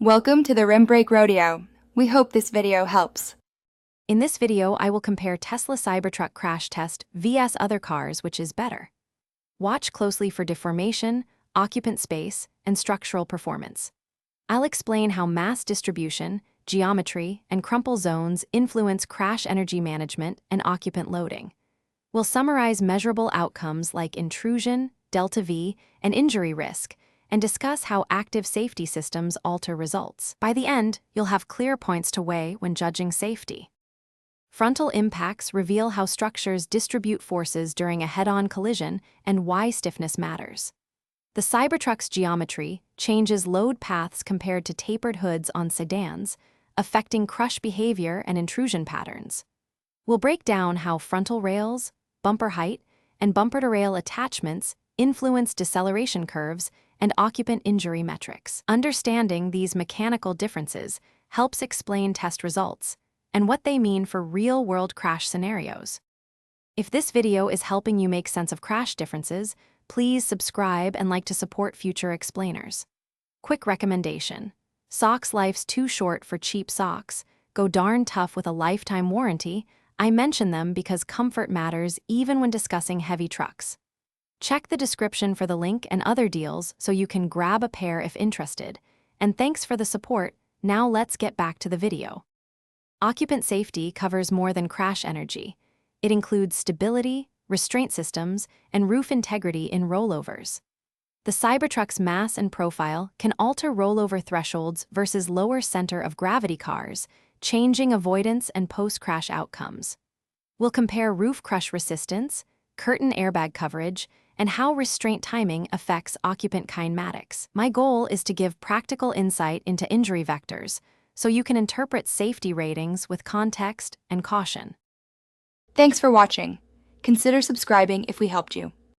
Welcome to the Rim Break Rodeo. We hope this video helps. In this video, I will compare Tesla Cybertruck crash test vs other cars, which is better. Watch closely for deformation, occupant space, and structural performance. I'll explain how mass distribution, geometry, and crumple zones influence crash energy management and occupant loading. We'll summarize measurable outcomes like intrusion, delta V, and injury risk, and discuss how active safety systems alter results. By the end, you'll have clear points to weigh when judging safety. Frontal impacts reveal how structures distribute forces during a head-on collision and why stiffness matters. The Cybertruck's geometry changes load paths compared to tapered hoods on sedans, affecting crush behavior and intrusion patterns. We'll break down how frontal rails, bumper height, and bumper-to-rail attachments influence deceleration curves and occupant injury metrics. Understanding these mechanical differences helps explain test results and what they mean for real-world crash scenarios. If this video is helping you make sense of crash differences, please subscribe and like to support future explainers. Quick recommendation: socks life's too short for cheap socks. Go darn tough with a lifetime warranty. I mention them because comfort matters even when discussing heavy trucks. Check the description for the link and other deals so you can grab a pair if interested. And thanks for the support. Now let's get back to the video. Occupant safety covers more than crash energy. It includes stability, restraint systems, and roof integrity in rollovers. The Cybertruck's mass and profile can alter rollover thresholds versus lower center of gravity cars, changing avoidance and post-crash outcomes. We'll compare roof crush resistance, curtain airbag coverage, and how restraint timing affects occupant kinematics. My goal is to give practical insight into injury vectors, so you can interpret safety ratings with context and caution. Thanks for watching. Consider subscribing if we helped you.